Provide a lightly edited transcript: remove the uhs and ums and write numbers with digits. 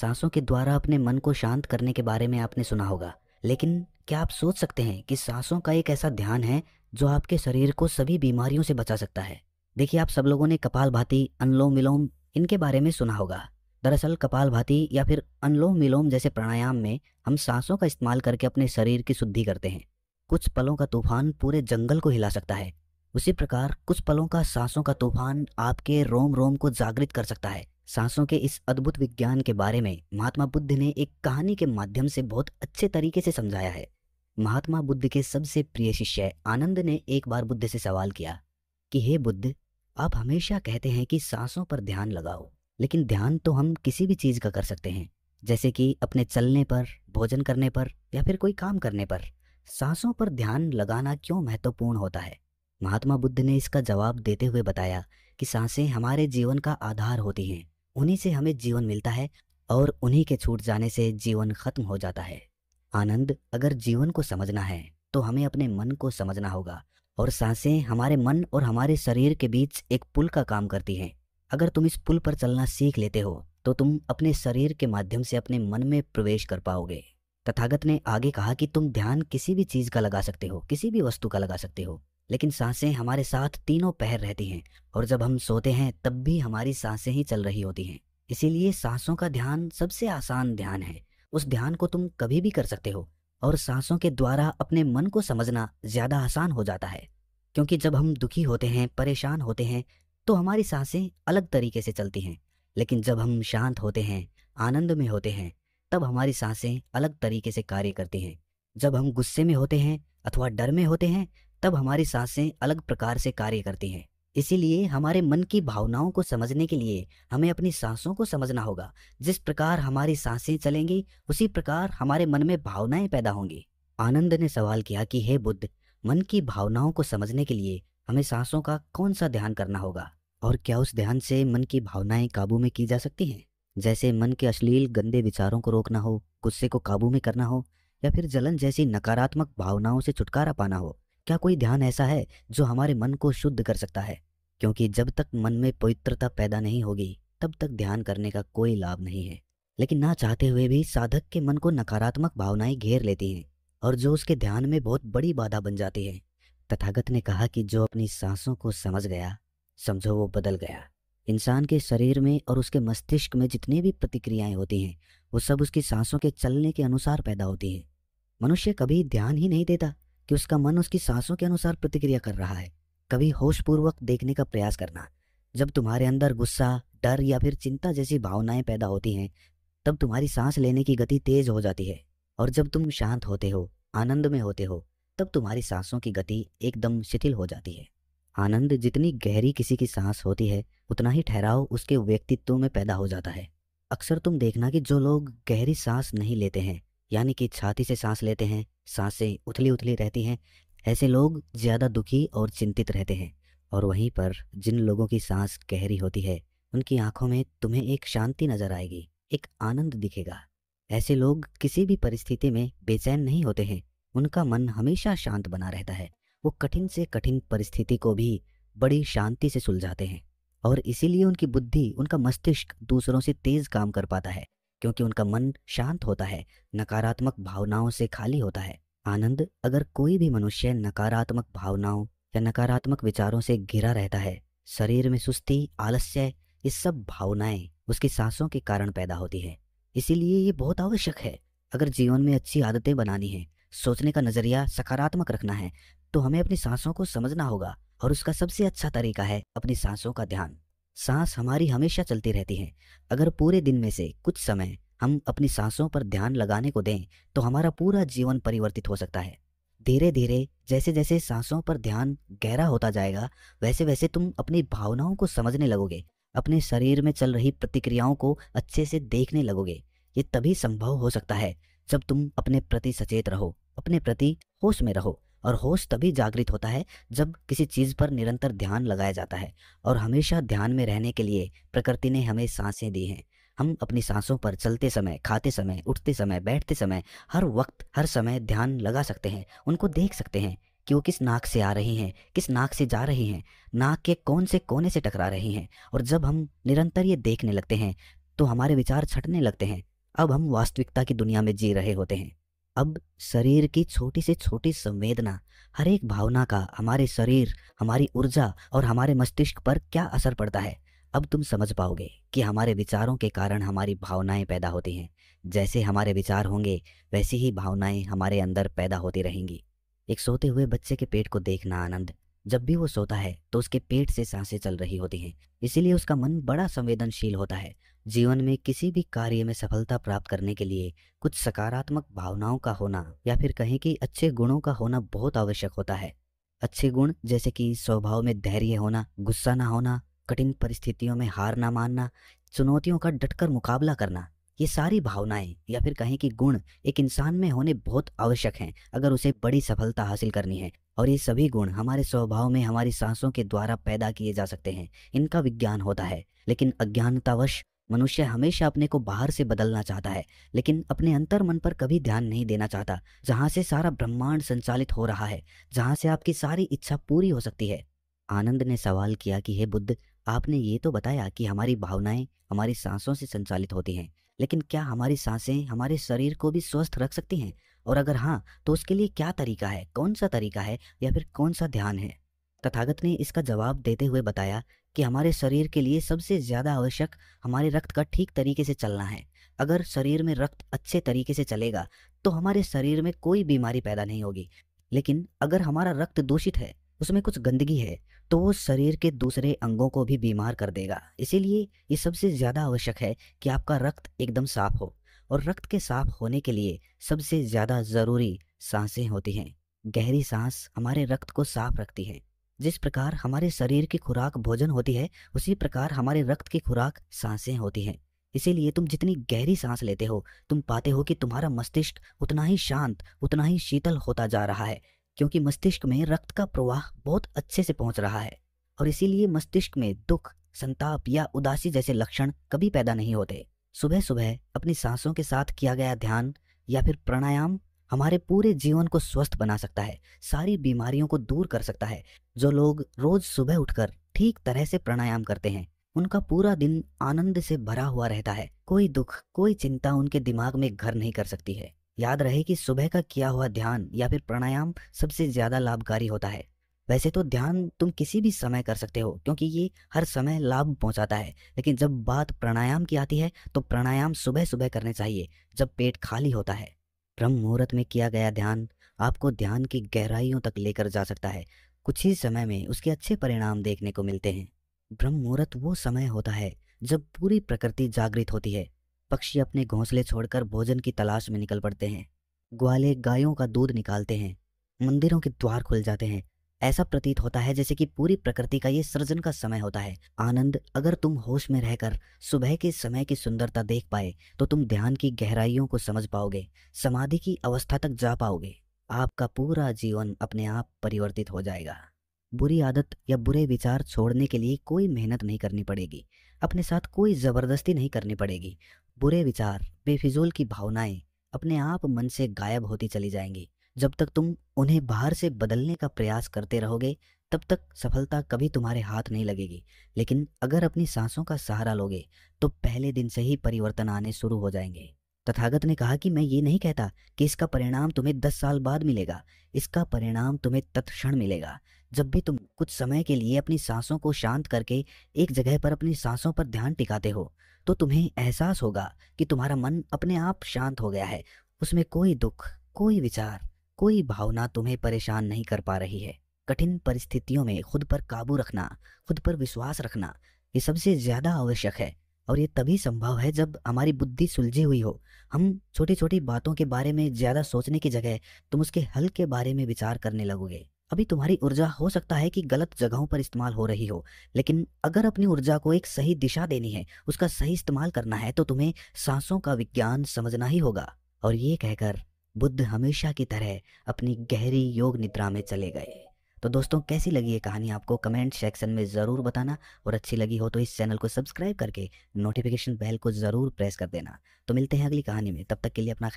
सांसों के द्वारा अपने मन को शांत करने के बारे में आपने सुना होगा, लेकिन क्या आप सोच सकते हैं कि सांसों का एक ऐसा ध्यान है जो आपके शरीर को सभी बीमारियों से बचा सकता है। देखिए, आप सब लोगों ने कपालभाति, अनुलोम विलोम इनके बारे में सुना होगा। दरअसल कपालभाति या फिर अनुलोम विलोम जैसे प्राणायाम में हम सांसों का इस्तेमाल करके अपने शरीर की शुद्धि करते हैं। कुछ पलों का तूफान पूरे जंगल को हिला सकता है, उसी प्रकार कुछ पलों का सांसों का तूफान आपके रोम रोम को जागृत कर सकता है। सांसों के इस अद्भुत विज्ञान के बारे में महात्मा बुद्ध ने एक कहानी के माध्यम से बहुत अच्छे तरीके से समझाया है। महात्मा बुद्ध के सबसे प्रिय शिष्य आनंद ने एक बार बुद्ध से सवाल किया कि हे बुद्ध, आप हमेशा कहते हैं कि सांसों पर ध्यान लगाओ, लेकिन ध्यान तो हम किसी भी चीज का कर सकते हैं, जैसे कि अपने चलने पर, भोजन करने पर या फिर कोई काम करने पर। सांसों पर ध्यान लगाना क्यों महत्वपूर्ण होता है? महात्मा बुद्ध ने इसका जवाब देते हुए बताया कि सांसें हमारे जीवन का आधार होती हैं। उन्हीं से हमें जीवन मिलता है और उन्हीं के छूट जाने से जीवन खत्म हो जाता है। आनंद, अगर जीवन को समझना है तो हमें अपने मन को समझना होगा, और सांसें हमारे मन और हमारे शरीर के बीच एक पुल का काम करती हैं। अगर तुम इस पुल पर चलना सीख लेते हो तो तुम अपने शरीर के माध्यम से अपने मन में प्रवेश कर पाओगे। तथागत ने आगे कहा कि तुम ध्यान किसी भी चीज का लगा सकते हो, किसी भी वस्तु का लगा सकते हो, लेकिन सांसें हमारे साथ तीनों पहर रहती हैं, और जब हम सोते हैं तब भी हमारी सांसें ही चल रही होती हैं। इसीलिए सांसों का ध्यान सबसे आसान ध्यान है। उस ध्यान को तुम कभी भी कर सकते हो, और सांसों के द्वारा अपने मन को समझना ज्यादा आसान हो जाता है। क्योंकि जब हम दुखी होते हैं, परेशान होते हैं, तो हमारी सांसें अलग तरीके से चलती हैं, लेकिन जब हम शांत होते हैं, आनंद में होते हैं, तब हमारी सांसें अलग तरीके से कार्य करती हैं। जब हम गुस्से में होते हैं अथवा डर में होते हैं, तब हमारी सांसें अलग प्रकार से कार्य करती हैं। इसीलिए हमारे मन की भावनाओं को समझने के लिए हमें अपनी सांसों को समझना होगा। जिस प्रकार हमारी सांसें चलेंगी, उसी प्रकार हमारे मन में भावनाएं पैदा होंगी। आनंद ने सवाल किया कि हे बुद्ध, मन की भावनाओं को समझने के लिए हमें सांसों का कौन सा ध्यान करना होगा, और क्या उस ध्यान से मन की भावनाएं काबू में की जा सकती हैं? जैसे मन के अश्लील गंदे विचारों को रोकना हो, गुस्से को काबू में करना हो, या फिर जलन जैसी नकारात्मक भावनाओं से छुटकारा पाना हो। क्या कोई ध्यान ऐसा है जो हमारे मन को शुद्ध कर सकता है? क्योंकि जब तक मन में पवित्रता पैदा नहीं होगी, तब तक ध्यान करने का कोई लाभ नहीं है। लेकिन ना चाहते हुए भी साधक के मन को नकारात्मक भावनाएं घेर लेती हैं, और जो उसके ध्यान में बहुत बड़ी बाधा बन जाती है। तथागत ने कहा कि जो अपनी सांसों को समझ गया, समझो वो बदल गया। इंसान के शरीर में और उसके मस्तिष्क में जितनी भी प्रतिक्रियाएं होती हैं, वो सब उसकी सांसों के चलने के अनुसार पैदा होती हैं। मनुष्य कभी ध्यान ही नहीं देता कि उसका मन उसकी सांसों के अनुसार प्रतिक्रिया कर रहा है। कभी होशपूर्वक देखने का प्रयास करना। जब तुम्हारे अंदर गुस्सा, डर या फिर चिंता जैसी भावनाएं पैदा होती हैं, तब तुम्हारी सांस लेने की गति तेज हो जाती है, और जब तुम शांत होते हो, आनंद में होते हो, तब तुम्हारी सांसों की गति एकदम शिथिल हो जाती है। आनंद, जितनी गहरी किसी की सांस होती है, उतना ही ठहराव उसके व्यक्तित्व में पैदा हो जाता है। अक्सर तुम देखना कि जो लोग गहरी सांस नहीं लेते हैं, यानी कि छाती से सांस लेते हैं, सांसें उथली उथली रहती हैं, ऐसे लोग ज्यादा दुखी और चिंतित रहते हैं। और वहीं पर जिन लोगों की सांस गहरी होती है, उनकी आंखों में तुम्हें एक शांति नजर आएगी, एक आनंद दिखेगा। ऐसे लोग किसी भी परिस्थिति में बेचैन नहीं होते हैं, उनका मन हमेशा शांत बना रहता है। वो कठिन से कठिन परिस्थिति को भी बड़ी शांति से सुलझाते हैं, और इसीलिए उनकी बुद्धि, उनका मस्तिष्क दूसरों से तेज काम कर पाता है, क्योंकि उनका मन शांत होता है, नकारात्मक भावनाओं से खाली होता है। आनंद, अगर कोई भी मनुष्य नकारात्मक भावनाओं या नकारात्मक विचारों से घिरा रहता है, शरीर में सुस्ती, आलस्य, ये सब भावनाएं उसकी सांसों के कारण पैदा होती है। इसीलिए ये बहुत आवश्यक है। अगर जीवन में अच्छी आदतें बनानी है, सोचने का नजरिया सकारात्मक रखना है, तो हमें अपनी सांसों को समझना होगा, और उसका सबसे अच्छा तरीका है अपनी सांसों का ध्यान। सांस हमारी हमेशा चलती रहती है। अगर पूरे दिन में से कुछ समय हम अपनी सांसों पर ध्यान लगाने को दें, तो हमारा पूरा जीवन परिवर्तित हो सकता है। धीरे धीरे जैसे जैसे सांसों पर ध्यान गहरा होता जाएगा, वैसे वैसे तुम अपनी भावनाओं को समझने लगोगे, अपने शरीर में चल रही प्रतिक्रियाओं को अच्छे से देखने लगोगे। ये तभी संभव हो सकता है जब तुम अपने प्रति सचेत रहो, अपने प्रति होश में रहो। और होश तभी जागृत होता है जब किसी चीज पर निरंतर ध्यान लगाया जाता है। और हमेशा ध्यान में रहने के लिए प्रकृति ने हमें सांसें दी हैं। हम अपनी सांसों पर चलते समय, खाते समय, उठते समय, बैठते समय, हर वक्त, हर समय ध्यान लगा सकते हैं। उनको देख सकते हैं कि वो किस नाक से आ रही हैं, किस नाक से जा रही हैं, नाक के कौन से कोने से टकरा रही हैं। और जब हम निरंतर ये देखने लगते हैं, तो हमारे विचार छटने लगते हैं, अब हम वास्तविकता की दुनिया में जी रहे होते हैं। अब शरीर की छोटी से छोटी संवेदना, हर एक भावना का हमारे शरीर, हमारी ऊर्जा और हमारे मस्तिष्क पर क्या असर पड़ता है, अब तुम समझ पाओगे कि हमारे विचारों के कारण हमारी भावनाएं पैदा होती हैं। जैसे हमारे विचार होंगे वैसी ही भावनाएं हमारे अंदर पैदा होती रहेंगी। एक सोते हुए बच्चे के पेट को देखना आनंद। जब भी वो सोता है तो उसके पेट से सांसें चल रही होती हैं, इसीलिए उसका मन बड़ा संवेदनशील होता है। जीवन में किसी भी कार्य में सफलता प्राप्त करने के लिए कुछ सकारात्मक भावनाओं का होना या फिर कहें कि अच्छे गुणों का होना बहुत आवश्यक होता है। अच्छे गुण जैसे कि स्वभाव में धैर्य होना, गुस्सा ना होना, कठिन परिस्थितियों में हार ना मानना, चुनौतियों का डटकर मुकाबला करना, ये सारी भावनाएं या फिर कहें कि गुण एक इंसान में होने बहुत आवश्यक हैं अगर उसे बड़ी सफलता हासिल करनी है। और ये सभी गुण हमारे स्वभाव में हमारी सांसों के द्वारा पैदा किए जा सकते हैं। इनका विज्ञान होता है, लेकिन अज्ञानतावश मनुष्य हमेशा अपने को बाहर से बदलना चाहता है, लेकिन अपने अंतर मन पर कभी ध्यान नहीं देना चाहता, जहां से सारा ब्रह्मांड संचालित हो रहा है, जहां से आपकी सारी इच्छा पूरी हो सकती है। आनंद ने सवाल किया कि हे बुद्ध, आपने ये तो बताया कि हमारी भावनाएं हमारी सांसों से संचालित होती हैं, लेकिन क्या हमारी सांसें हमारे शरीर को भी स्वस्थ रख सकती हैं? और अगर हाँ, तो उसके लिए क्या तरीका है, कौन सा तरीका है या फिर कौन सा ध्यान है? तथागत ने इसका जवाब देते हुए बताया कि हमारे शरीर के लिए सबसे ज्यादा आवश्यक हमारे रक्त का ठीक तरीके से चलना है। अगर शरीर में रक्त अच्छे तरीके से चलेगा तो हमारे शरीर में कोई बीमारी पैदा नहीं होगी। लेकिन अगर हमारा रक्त दूषित है, उसमें कुछ गंदगी है, तो वो शरीर के दूसरे अंगों को भी बीमार कर देगा। इसीलिए ये सबसे ज्यादा आवश्यक है कि आपका रक्त एकदम साफ हो। और रक्त के साफ होने के लिए सबसे ज्यादा जरूरी सांसें होती हैं। गहरी सांस हमारे रक्त को साफ रखती है। जिस प्रकार हमारे शरीर की खुराक भोजन होती है, उसी प्रकार हमारे रक्त की खुराक सांसें होती हैं। इसीलिए तुम जितनी गहरी सांस लेते हो, तुम पाते हो कि तुम्हारा मस्तिष्क उतना ही शांत, उतना ही शीतल होता जा रहा है, क्योंकि मस्तिष्क में रक्त का प्रवाह बहुत अच्छे से पहुंच रहा है। और इसीलिए मस्तिष्क में दुख, संताप या उदासी जैसे लक्षण कभी पैदा नहीं होते। सुबह सुबह अपनी सांसों के साथ किया गया ध्यान या फिर प्राणायाम हमारे पूरे जीवन को स्वस्थ बना सकता है, सारी बीमारियों को दूर कर सकता है। जो लोग रोज सुबह उठकर ठीक तरह से प्राणायाम करते हैं, उनका पूरा दिन आनंद से भरा हुआ रहता है। कोई दुख, कोई चिंता उनके दिमाग में घर नहीं कर सकती है। याद रहे कि सुबह का किया हुआ ध्यान या फिर प्राणायाम सबसे ज्यादा लाभकारी होता है। वैसे तो ध्यान तुम किसी भी समय कर सकते हो, क्योंकि ये हर समय लाभ पहुंचाता है, लेकिन जब बात प्राणायाम की आती है तो प्राणायाम सुबह सुबह करने चाहिए, जब पेट खाली होता है। ब्रह्म मुहूर्त में किया गया ध्यान आपको ध्यान की गहराइयों तक लेकर जा सकता है। कुछ ही समय में उसके अच्छे परिणाम देखने को मिलते हैं। ब्रह्म मुहूर्त वो समय होता है जब पूरी प्रकृति जागृत होती है। पक्षी अपने घोंसले छोड़कर भोजन की तलाश में निकल पड़ते हैं। ग्वाले गायों का दूध निकालते हैं। मंदिरों के द्वार खुल जाते हैं। ऐसा प्रतीत होता है जैसे कि पूरी प्रकृति का ये सृजन का समय होता है। आनंद, अगर तुम होश में रहकर सुबह के समय की सुंदरता देख पाए तो तुम ध्यान की गहराइयों को समझ पाओगे, समाधि की अवस्था तक जा पाओगे। आपका पूरा जीवन अपने आप परिवर्तित हो जाएगा। बुरी आदत या बुरे विचार छोड़ने के लिए कोई मेहनत नहीं करनी पड़ेगी, अपने साथ कोई जबरदस्ती नहीं करनी पड़ेगी। बुरे विचार, बेफिजूल की भावनाएं अपने आप मन से गायब होती चली जाएंगी। जब तक तुम उन्हें बाहर से बदलने का प्रयास करते रहोगे, तब तक सफलता कभी तुम्हारे हाथ नहीं लगेगी। लेकिन अगर अपनी सांसों का सहारा लोगे तो पहले दिन से ही परिवर्तन आने शुरू हो जाएंगे। तथागत ने कहा कि मैं ये नहीं कहता कि इसका परिणाम तुम्हें 10 साल बाद मिलेगा, इसका परिणाम तुम्हें तत्क्षण मिलेगा। जब भी तुम कुछ समय के लिए अपनी सांसों को शांत करके एक जगह पर अपनी सांसों पर ध्यान टिकाते हो, तो तुम्हें एहसास होगा कि तुम्हारा मन अपने आप शांत हो गया है। उसमें कोई दुख, कोई विचार, कोई भावना तुम्हें परेशान नहीं कर पा रही है। कठिन परिस्थितियों में खुद पर काबू रखना, खुद पर विश्वास रखना, ये सबसे ज्यादा आवश्यक है। और ये तभी संभव है जब हमारी बुद्धि सुलझी हुई हो। हम छोटी छोटी बातों के बारे में ज्यादा सोचने की जगह तुम उसके हल के बारे में विचार करने लगोगे। अभी तुम्हारी ऊर्जा हो सकता है कि गलत जगहों पर इस्तेमाल हो रही हो, लेकिन अगर अपनी ऊर्जा को एक सही दिशा देनी है, उसका सही इस्तेमाल करना है, तो तुम्हें सांसों का विज्ञान समझना ही होगा। और ये कहकर बुद्ध हमेशा की तरह अपनी गहरी योग निद्रा में चले गए। तो दोस्तों, कैसी लगी ये कहानी आपको कमेंट सेक्शन में ज़रूर बताना, और अच्छी लगी हो तो इस चैनल को सब्सक्राइब करके नोटिफिकेशन बेल को ज़रूर प्रेस कर देना। तो मिलते हैं अगली कहानी में, तब तक के लिए अपना